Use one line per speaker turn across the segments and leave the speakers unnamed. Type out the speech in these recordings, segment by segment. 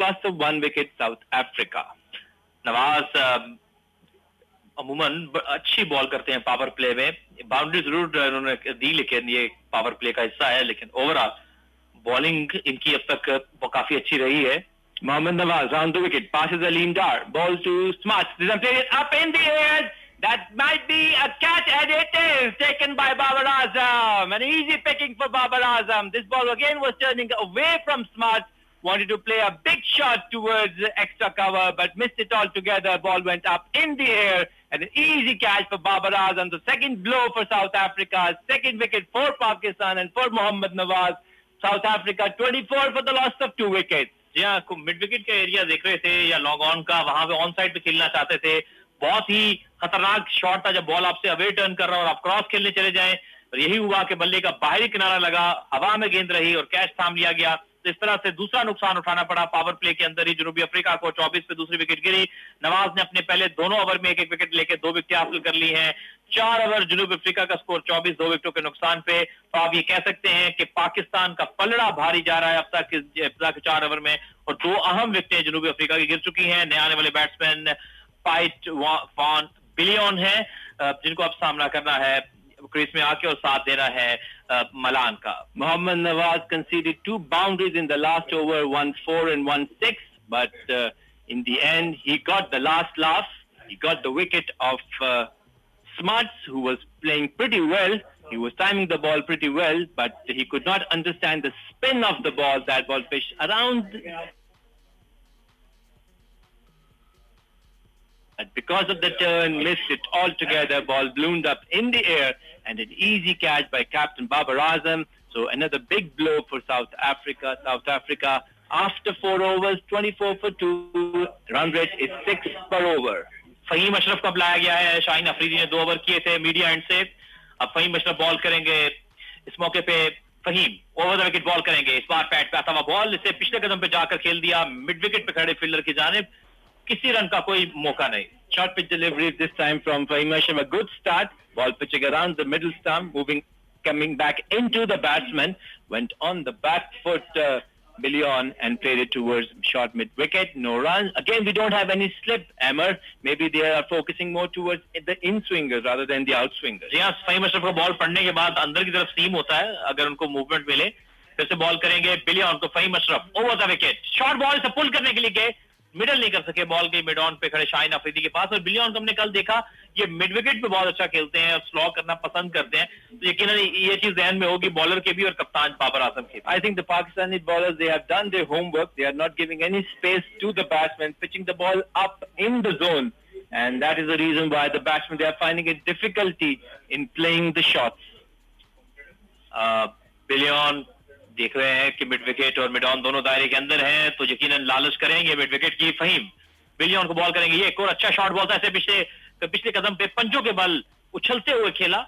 plus of 1 wicket South Africa. Nawaz अमूमन अच्छी ball करते हैं पावर प्ले में, बाउंड्री जरूर उन्होंने दी लेकिन ये पावर प्ले का हिस्सा है, लेकिन ओवरऑल बॉलिंग इनकी अब तक वो काफी अच्छी रही है. Mohammad Nawaz on the wicket, passes a lean dar, ball to Smart, played it up in the air, that might be a catch, and it is taken by Babar Azam, an easy picking for Babar Azam. This ball again was turning away from Smart, wanted to play a big shot towards extra cover, but missed it altogether. Ball went up in the air, and an easy catch for Babar Azam. The second blow for South Africa, second wicket for Pakistan and for Mohammad Nawaz. South Africa 24 for the loss of 2 wickets.
जी हाँ, mid wicket का area देख रहे थे या long on का, वहां पे on side पे खेलना चाहते थे. बहुत ही खतरनाक शॉट था जब बॉल आपसे अवे टर्न कर रहा और आप क्रॉस खेलने चले जाएं, और यही हुआ कि बल्ले का बाहरी किनारा लगा, हवा में गेंद रही और कैच थाम लिया गया. तो इस तरह से दूसरा नुकसान उठाना पड़ा पावर प्ले के अंदर ही जनूबी अफ्रीका को. 24 पे दूसरी विकेट गिरी. नवाज ने अपने पहले दोनों ओवर में एक विकेट लेके 2 विकेट हासिल कर ली हैं. 4 ओवर जनूबी अफ्रीका का स्कोर 24, 2 विकेटों के नुकसान पे. तो आप ये कह सकते हैं कि पाकिस्तान का पलड़ा भारी जा रहा है अब तक के 4 ओवर में, और 2 अहम विकेटें जनूबी अफ्रीका की गिर चुकी हैं. नए आने वाले बैट्समैन पाइट वॉन बिलियन है, जिनको अब सामना करना है क्रीज में आके और साथ देना है मलान का.
Mohammad Nawaz conceded 2 boundaries in the last over, 1-4 and 1-6, but in the end he got the last laugh. He got the wicket of Smarts, who was playing pretty well. He was timing the ball pretty well, but he could not understand the spin of the ball. That ball pitched around. But because of the turn, missed it altogether. Ball ballooned up in the air, and an easy catch by Captain Babar Azam. So another big blow for South Africa. South Africa, after 4 overs, 24 for 2. Run rate is 6 per over.
Faheem Ashraf को बुलाया गया है. शाहीन अफरीदी ने 2 over किए थे media and से. अब Faheem Ashraf ball करेंगे. इस मौके पे Fahim over the wicket ball करेंगे. इस बार पैट पे आता हुआ बॉल, इसे पिछले कदम पे जाकर खेल दिया मिड विकेट पे खड़े फील्डर की जानिब. किसी रन का कोई मौका नहीं.
Short pitch delivery this time from Fahim Ashraf. A good start. Ball pitching around the middle stump, coming back into the batsman. Went on the back foot, Billion, and played it towards short mid wicket. No runs. Again, we don't have any slip, Amar. Maybe they are focusing more towards the in swingers rather than the out swingers.
जी हाँ, फहीम अशरफ को ball पड़ने के बाद अंदर की तरफ सीम होता है अगर उनको मूवमेंट मिले. फिर से बॉल करेंगे बिलियन. तो Fahim Ashraf over the wicket, short ball से पुल करने के लिए गए, मिडल नहीं कर सके. बॉल गई मिड ऑन पे खड़े शाहीन अफरीदी के पास. और बिलियन को हमने कल देखा, ये मिड विकेट पे बहुत अच्छा खेलते हैं और स्लो करना पसंद करते हैं. तो यकीनन ये चीज ध्यान में होगी बॉलर के भी और कप्तान बाबर आजम के.
I think the Pakistani bowlers, they have done their homework. They are not giving any space to the batsmen, pitching the ball up in the zone, and that is the reason why the batsmen, they are finding it difficulty in playing the shots.
Billion देख रहे हैं कि mid wicket और mid on दोनों दायरे के अंदर हैं, तो यकीनन लालच करेंगे मिड विकेट की. फहीम बिलियन को बॉल करेंगे. ये एक और अच्छा शॉट बॉल था, ऐसे पिछले कदम पे पंजों के बल उछलते हुए खेला.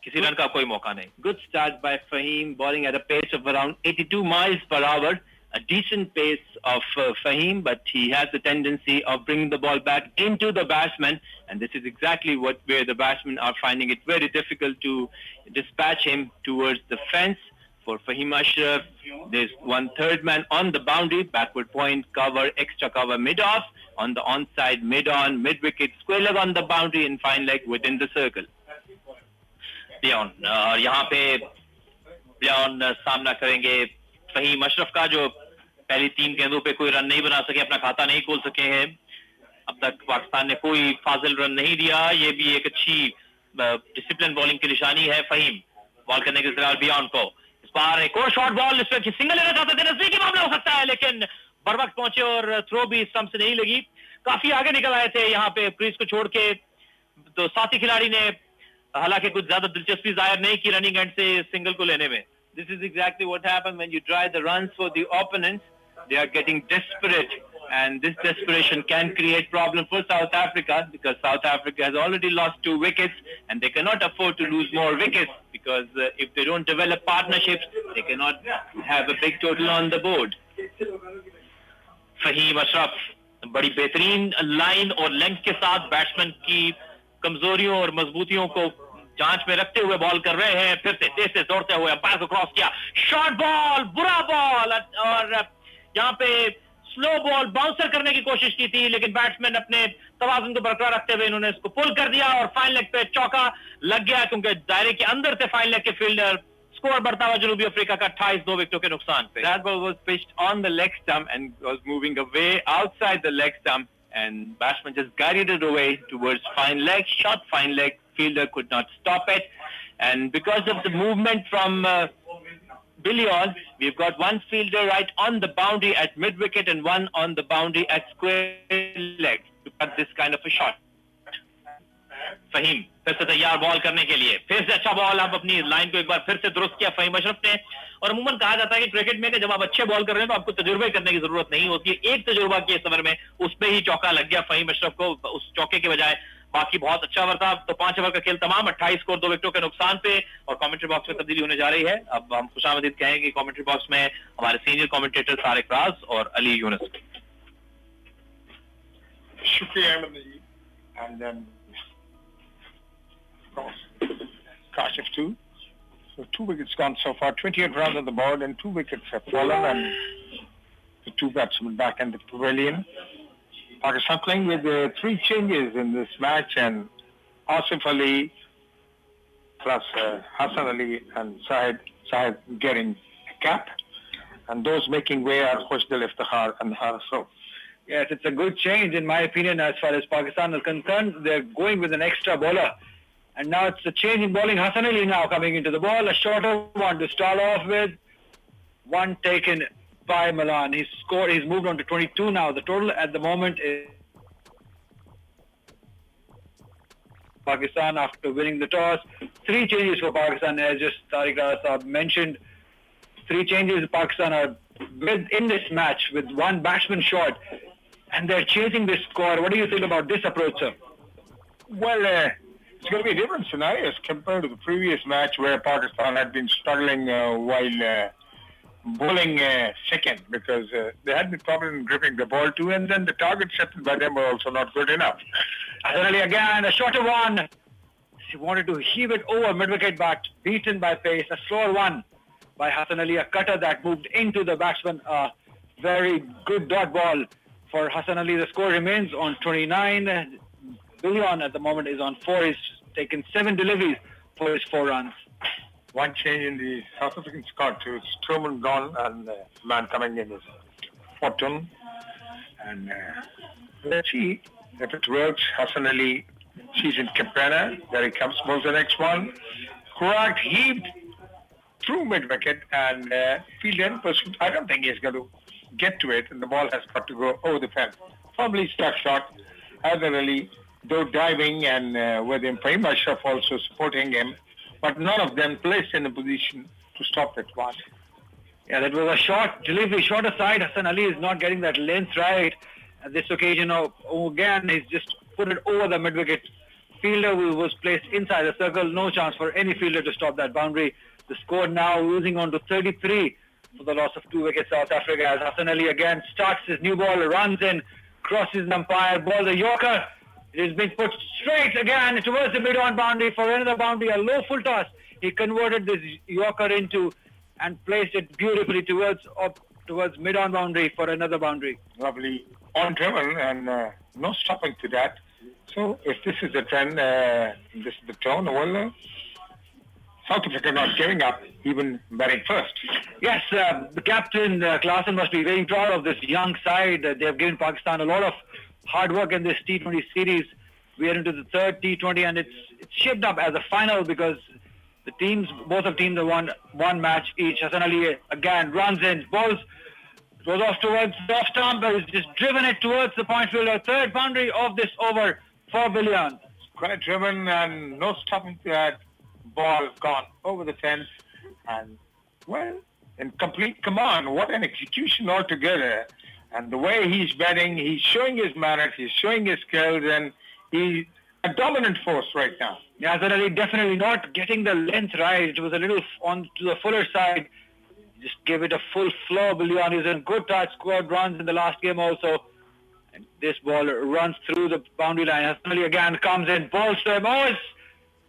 किसी रन का कोई मौका नहीं.
Good start by Fahim, bowling at a pace of around 82 miles per hour. A decent pace of Fahim, but he has the tendency of bringing the ball back into the batsman, and this is exactly where the batsmen are finding it very difficult to dispatch him towards the fence. For Fahim Ashraf, there's 1/3 man on the boundary, backward point, cover, extra cover, mid-off, on the onside, mid-on, mid-wicket, square leg on the boundary, and fine leg within the circle.
Billion, और यहाँ पे billion सामना करेंगे फहीम अशरफ का, जो पहली 3 गेंदों पे कोई रन नहीं बना सके, अपना खाता नहीं खोल सके हैं. अब तक पाकिस्तान ने कोई फाजिल रन नहीं दिया. ये भी एक अच्छी डिसिप्लिन बॉलिंग की निशानी है. फहीम बॉल करने के लिए बिलियन को. इस बार एक और शॉर्ट बॉल, इस पर सिंगल लेना चाहते थे, नजदीकी मामला हो सकता है, लेकिन बर वक्त पहुंचे और थ्रो भी स्टंप से नहीं लगी. काफी आगे निकल आए थे यहाँ पे क्रीज को छोड़ के. तो साथी खिलाड़ी ने हालांकि कुछ ज्यादा दिलचस्पी जाहिर नहीं की रनिंग एंड से सिंगल को लेने में.
This is exactly what happens when you try the runs for the opponents. They are getting desperate, and this desperation can create problem for South Africa, because South Africa has already lost 2 wickets, and they cannot afford to lose more wickets, because if they don't develop partnerships, they cannot have a big total on the board.
Faheem Ashraf बड़ी बेहतरीन line और length के साथ batsman की कमजोरियों और मजबूतियों को जांच में रखते हुए बॉल कर रहे हैं. फिर से तेज से दौड़ते हुए अंपायर को क्रॉस किया. शॉर्ट बॉल, बुरा बॉल, और यहाँ पे स्लो बॉल बाउंसर करने की कोशिश की थी, लेकिन बैट्समैन अपने तवाज़ुन को बरकरार रखते हुए इन्होंने इसको पुल कर दिया और फाइन लेग पे चौका लग गया, क्योंकि दायरे के अंदर थे फाइन लेग के फील्डर। स्कोर बढ़ता हुआ जनूबी अफ्रीका का 28 2 विकेटों के नुकसान पे।
That ball was pitched on the leg stump and was moving away outside the leg stump, and batsman just guided it away towards fine leg, shot fine leg. Fielder could not stop it, and because of the movement from Billion, we've got one fielder right on the boundary at mid wicket and one on the boundary at square leg to cut this kind of a shot.
Faheem फिर से तैयार ball करने के लिए, फिर से अच्छा ball, अब अपनी लाइन को एक बार फिर से दुरुस्त किया फहीम अशरफ ने। और अमूमन कहा जाता है कि क्रिकेट में कि जब आप अच्छे बॉल कर रहे हैं तो आपको तजुर्बे करने की जरूरत नहीं होती है। एक तजुर्बा किया इस ओवर में, उसमें ही चौका लग गया फहीम अशरफ को, उस चौके के बजाय बाकी बहुत अच्छा ओवर था। तो 5 ओवर का खेल तमाम, 28 स्कोर 2 विकेटों के नुकसान पे, और कमेंट्री बॉक्स में तब्दीली होने जा रही है। अब हम खुशामदीद कहेंगे कमेंट्री बॉक्स में हमारे सीनियर कमेंटेटर तारिक राज और अली यूनुस।
शुक्रिया अहमद जी, and then Kashif too. So 2 wickets gone so far, 28 runs on the board, and 2 wickets have fallen, and the 2 batsmen back in the pavilion. Pakistan playing with 3 changes in this match, and Asif Ali plus Hassan Ali and Sahed getting a cap, and those making way are Khushdil Iftikhar and Harasov.
Yes, it's a good change in my opinion as far as Pakistan is concerned. They're going with an extra bowler. And now it's a change in bowling. Hassan Ali now coming into the ball. A shorter one to start off with. One taken by Milan. He's scored. He's moved on to 22 now. The total at the moment is Pakistan after winning the toss. 3 changes for Pakistan, as just Tariq Saab mentioned. 3 changes. Pakistan are in this match with 1 batsman short, and they're chasing this score. What do you think about this approach, sir?
Well, it's going to be a different scenario as compared to the previous match where Pakistan had been struggling while bowling second, because they had been problem in gripping the ball too, and then the targets set by them were also not good enough.
Suddenly again, a shorter one. She wanted to heave it over mid-wicket, but beaten by pace. A slower one by Hassan Ali, a cutter that moved into the batsman. A very good dot ball for Hassan Ali. The score remains on 29. Billion at the moment is on 4. He's taken 7 deliveries for his 4 runs.
One change in the South African squad too. Truman gone, and man coming in is Fortune. And let's see if it works. Hassan Ali, she's in Caprana. There he comes, bowls the next one. Correct, heaved through mid-wicket, and fielder in pursuit. I don't think he's going to get to it, and the ball has got to go over the fence. Probably stuck shot. Hassan Ali, though diving, and with him, Fahim Ashraf also supporting him, but none of them placed in a position to stop that one.
Yeah, that was a short delivery, shorter side. Hassan Ali is not getting that length right. At this occasion, again, he's just put it over the mid-wicket. Fielder who was placed inside the circle. No chance for any fielder to stop that boundary. The score now losing on to 33 for the loss of 2 wickets, South Africa, as Hassan Ali again starts his new ball, runs in, crosses the umpire, ball the Yorker. It has been put straight again towards the mid-on boundary for another boundary, a low full toss. He converted this Yorker into and placed it beautifully towards mid-on boundary for another boundary.
Lovely on driven, and no stopping to that. So if this is the trend, this is the tone, well, South Africa not giving up, even batting first.
Yes, the captain, Klaasen, must be very proud of this young side. They have given Pakistan a lot of hard work in this T20 series. We are into the 3rd T20, and it's shaped up as a final because the teams, both of teams have won 1 match each. Hassan Ali again runs in, balls, goes off towards the off stump, but he's just driven it towards the point fielder. 3rd boundary of this over for Billion.
Quite driven, and no stopping to that. Ball gone over the fence, and well, in complete command. What an execution altogether. And the way he's batting, he's showing his manners, he's showing his skills, and he's a dominant force right now.
Yeah, Hassan Ali definitely not getting the length right. It was a little on to the fuller side. Just give it a full flow. Billion is in good touch, scored runs in the last game also. And this ball runs through the boundary line. Hassan Ali again comes in, balls to him. Oh,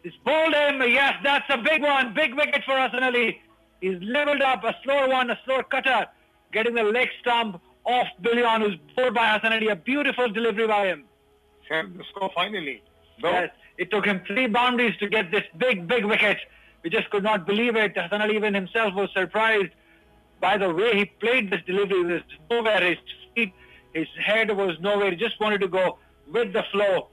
it's bowled him. Yes, that's a big one. Big wicket for Hassan Ali. He's leveled up, a slower one, a slower cutter, getting the leg stump off Billion, who's bowled by Hassan Ali. A beautiful delivery by him.
The score finally.
Yes, it took him 3 boundaries to get this big wicket. We just could not believe it. Hassan Ali even himself was surprised by the way he played this delivery. He was nowhere, his feet, his head was nowhere. He just wanted to go with the flow,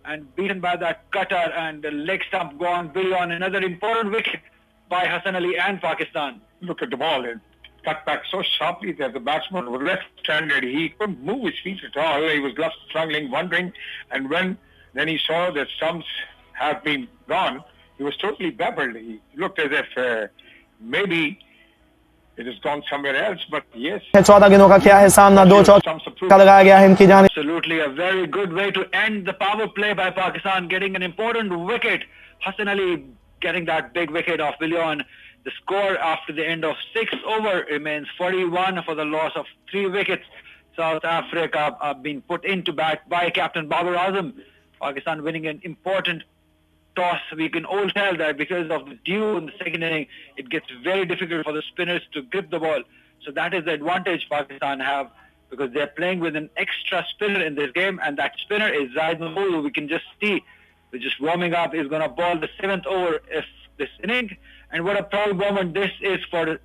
and beaten by that cutter and the leg stump gone. Billion, another important wicket by Hassan Ali and Pakistan.
Look at the ball. It cut back so sharply that the batsman was left-handed. He couldn't move his feet at all. He was left struggling, wondering. And then he saw that stumps had been gone, he was totally baffled. He looked as if maybe it has gone somewhere else, but yes.
14 गेंदों का क्या है सामना, 2 चौका लगाया गया है इनकी जानिब.
Absolutely a very good way to end the power play by Pakistan, getting an important wicket. Hassan Ali getting that big wicket off Billion. The score after the end of 6 overs remains 41 for the loss of 3 wickets. South Africa being put into bat by captain Babar Azam. Pakistan winning an important toss. We can all tell that because of the dew in the second inning, it gets very difficult for the spinners to grip the ball. So that is the advantage Pakistan have, because they're playing with an extra spinner in this game, and that spinner is Zahid Mahmood, who we can just see, we're just warming up. He's going to ball the 7th over of this inning. And what a proud moment this is for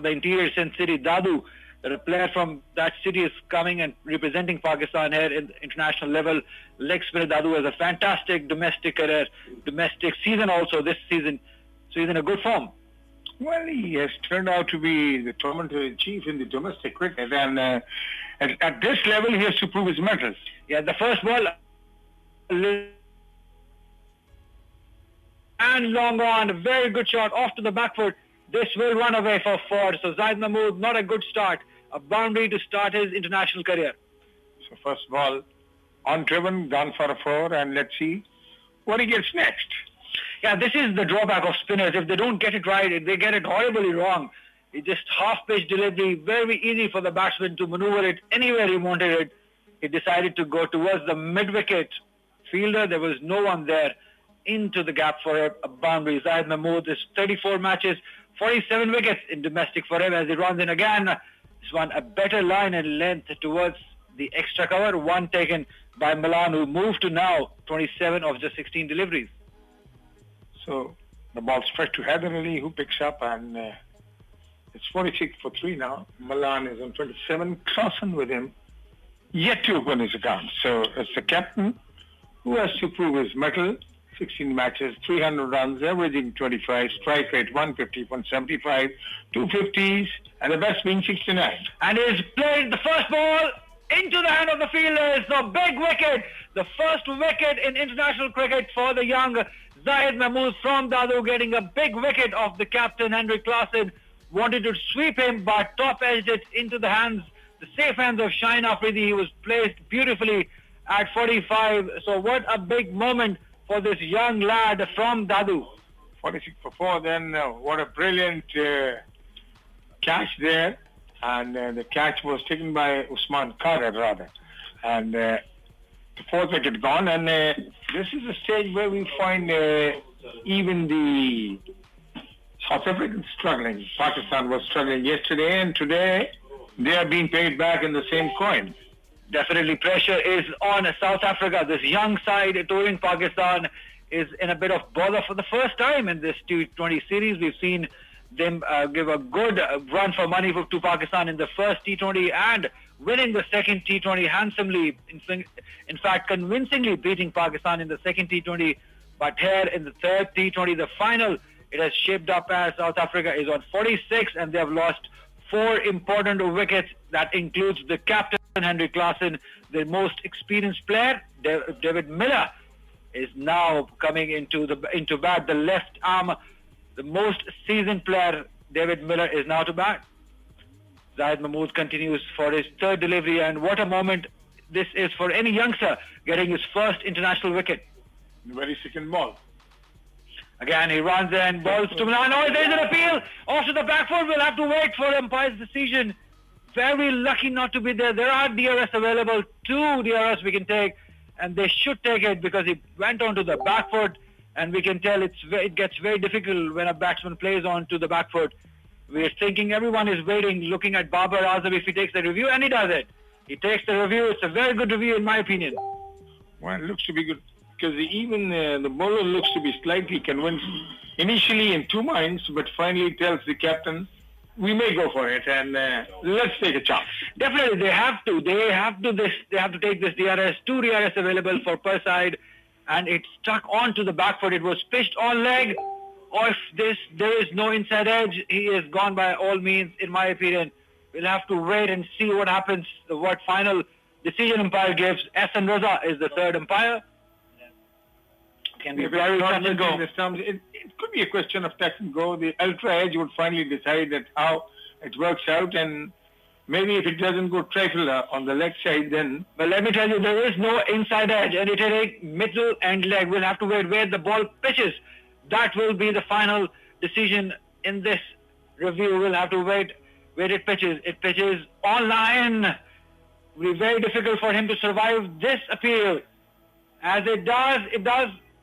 the interior Sindh city, Dadu. That a player from that city is coming and representing Pakistan here in international level. Leg spinner Dadu has a fantastic domestic career, domestic season also this season. So he's in a good form.
Well, he has turned out to be the tournament chief in the domestic cricket, and at this level he has to prove his mettle.
Yeah, the first ball and long on, a very good shot off to the back foot. This will run away for 4. So Zahid Mahmood, not a good start. A boundary to start his international career.
So first ball, on-driven, gone for a 4, and let's see what he gets next.
Yeah, this is the drawback of spinners. If they don't get it right, if they get it horribly wrong, it's just half-pitch delivery, very easy for the batsman to maneuver it anywhere he wanted it. He decided to go towards the mid-wicket fielder. There was no one there. Into the gap for a boundary. Zahid Mahmood is 34 matches, 47 wickets in domestic for him as he runs in again. This one a better line and length towards the extra cover. One taken by Milan, who moved to now 27 of just 16 deliveries.
So the ball spread to Hyder Ali, who picks up, and it's 46 for 3 now. Milan is on 27. Clausen with him, yet to open his account. So it's the captain who has to prove his mettle. 16 matches, 300 runs, averaging 25, strike rate 150, 175, 250s, and the best being 69.
And he's played the first ball into the hand of the fielder. It's a big wicket. The first wicket in international cricket for the young Zahid Mahmood from Dadu, getting a big wicket of the captain, Henrik Clausen. Wanted to sweep him, but top-edged it into the hands, the safe hands of Shaheen Afridi. He was placed beautifully at 45. So what a big moment for this young lad from Dadu.
46 for 4, then what a brilliant catch there. And the catch was taken by Usman Khader, rather. And the 4th wicket gone. And this is a stage where we find even the South Africans struggling. Pakistan was struggling yesterday, and today they are being paid back in the same coin.
Definitely pressure is on South Africa. This young side touring Pakistan is in a bit of bother for the first time in this T20 series. We've seen them give a good run for money to Pakistan in the first T20 and winning the second T20 handsomely. In fact, convincingly beating Pakistan in the second T20. But here in the third T20, the final, it has shaped up as South Africa is on 46 and they have lost 4 important wickets. That includes the captain, Henrik Clausen, the most experienced player. David Miller is now coming into bat. The left arm, the most seasoned player, David Miller, is now to bat. Zahid Mahmood continues for his 3rd delivery, and what a moment this is for any youngster getting his first international wicket.
The very second ball.
Again, he runs and balls to Milan. Oh, there's an appeal off to the back foot. We'll have to wait for umpire's decision. Very lucky not to be there. There are DRS available. 2 DRS we can take, and they should take it because he went onto the back foot, and we can tell it gets very difficult when a batsman plays onto the back foot. We're thinking everyone is waiting, looking at Babar Azam if he takes the review, and he does it. He takes the review. It's a very good review in my opinion.
Well, it looks to be good because even the bowler looks to be slightly convinced initially in two minds, but finally tells the captain, we may go for it and let's take a chance.
Definitely, they have to. They have to take this DRS. 2 DRS available for per side, and it stuck onto the back foot. It was pitched on leg. Or if there is no inside edge, he is gone by all means, in my opinion. We'll have to wait and see what happens, what final decision umpire gives. Hassan Raza is the third umpire. Can be very touch and go.
It could be a question of touch and go. The ultra edge would finally decide that how it works out, and maybe if it doesn't go trifle on the leg side, then...
But let me tell you, there is no inside edge, and it is middle and leg. We'll have to wait where the ball pitches. That will be the final decision in this review. We'll have to wait where it pitches. It pitches on line. It will be very difficult for him to survive this appeal. As it does.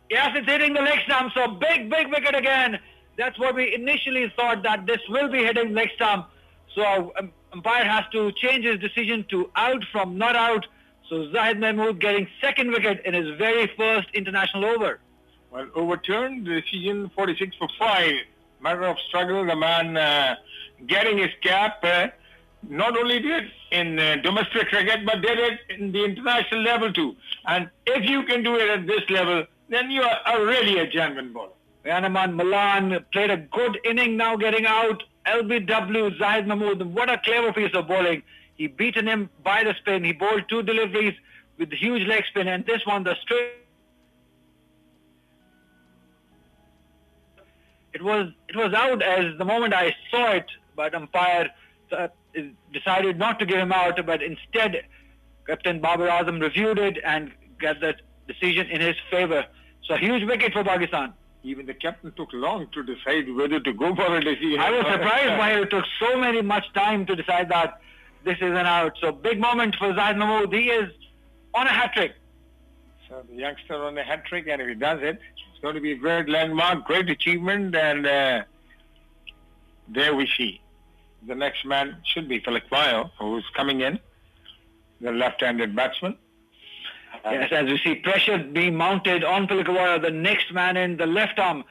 Yes, it's hitting the leg stump. So big wicket again. That's what we initially thought, that this will be hitting leg stump. So umpire has to change his decision to out from not out. So Zahid Mahmood getting second wicket in his very first international over.
Well, overturned the decision 46 for 5. Matter of struggle, the man getting his cap. Not only did in domestic cricket, but did it in the international level too. And if you can do it at this level, then you are really a genuine bowler.
Yanaman Malan played a good inning, now getting out. LBW, Zahid Mahmood, what a clever piece of bowling. He beaten him by the spin. He bowled 2 deliveries with huge leg spin, and this one, the straight. It was out as the moment I saw it, but umpire decided not to give him out, but instead Captain Babar Azam reviewed it and got the decision in his favor. So a huge wicket for Pakistan.
Even the captain took long to decide whether to go for a decision.
I was surprised why it took so much time to decide that this is an out. So big moment for Zahid Mahmood. He is on a hat-trick.
So the youngster on a hat-trick, and if he does it, it's going to be a great landmark, great achievement, and there we see. The next man should be Philip Mayo, who's coming in, the left-handed batsman.
Yes, as we see pressure being mounted on Philip Mayo, the next man in, the left arm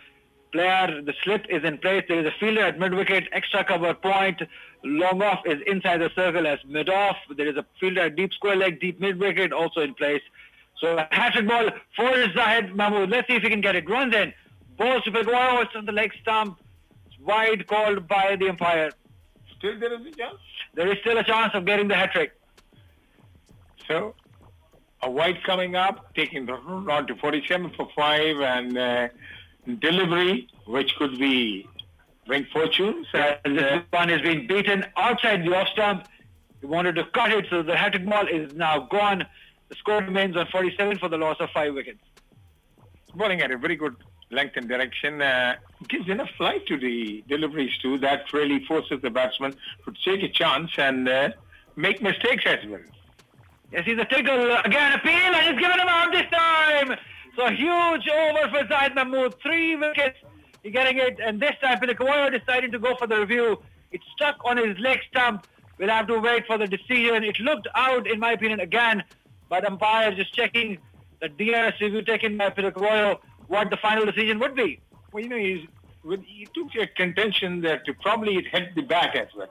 player, the slip is in place. There is a fielder at mid-wicket, extra cover point. Long off is inside the circle as mid-off. There is a fielder at deep square leg, deep mid-wicket also in place. So a hat-trick ball for Zahid Mahmood. Let's see if he can get it. Runs in. Balls to Philip Mayo. It's on the leg stump. It's wide, called by the umpire.
Still there is a chance?
There is still a chance of getting the hat-trick.
So, a wide coming up, taking the run to 47 for 5, and delivery, which could be bring fortunes.
And this one is being beaten outside the off stump. He wanted to cut it, so the hat-trick ball is now gone. The score remains on 47 for the loss of 5 wickets.
Bowling at a very good length and direction. Gives enough flight to the deliveries too. That really forces the batsman to take a chance and make mistakes as well.
Yes, he's a tickle. Again, appeal, and he's given him out this time. So huge over for Zahid Mahmood. 3 wickets. He's getting it. And this time, Pilikawayo decided to go for the review. It stuck on his leg stump. We'll have to wait for the decision. It looked out, in my opinion, again. But umpire just checking the DRS review taken by Pilikawayo, what the final decision would be.
Well, you know, he took a contention that probably it hit the bat as well.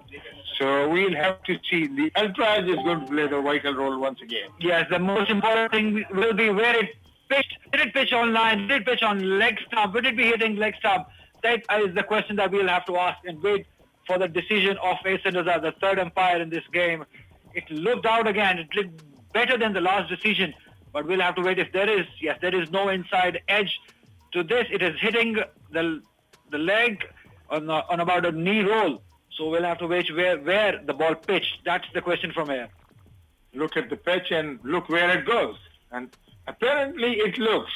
So we'll have to see. The ultra is going to play the vital role once again.
Yes, the most important thing will be where it pitched. Did it pitch on line? Did it pitch on leg stump? Would it be hitting leg stump? That is the question that we'll have to ask and wait for the decision of Hassan Raza, the third umpire in this game. It looked out again. It looked better than the last decision, but we'll have to wait if there is. Yes, there is no inside edge to this. It is hitting the leg on about a knee roll. So we'll have to wait where the ball pitched. That's the question from here.
Look at the pitch and look where it goes. And apparently it looks.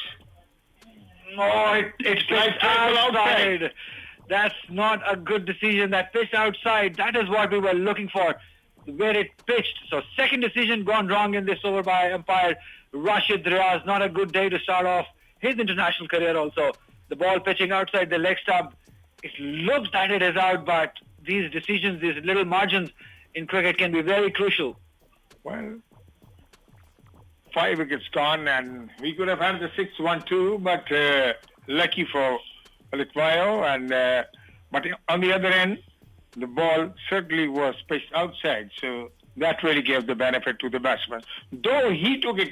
No, it pitched outside. That's not a good decision. That pitch outside, that is what we were looking for, where it pitched. So second decision gone wrong in this over by umpire Rashid Riaz. Not a good day to start off his international career also. The ball pitching outside the leg stump. It looks that it is out, but these decisions, these little margins in cricket can be very crucial.
Well, 5 wickets gone, and we could have had the 6-1 too, but lucky for Litvayo. But on the other end, the ball certainly was pitched outside, so that really gave the benefit to the batsman. Though he took a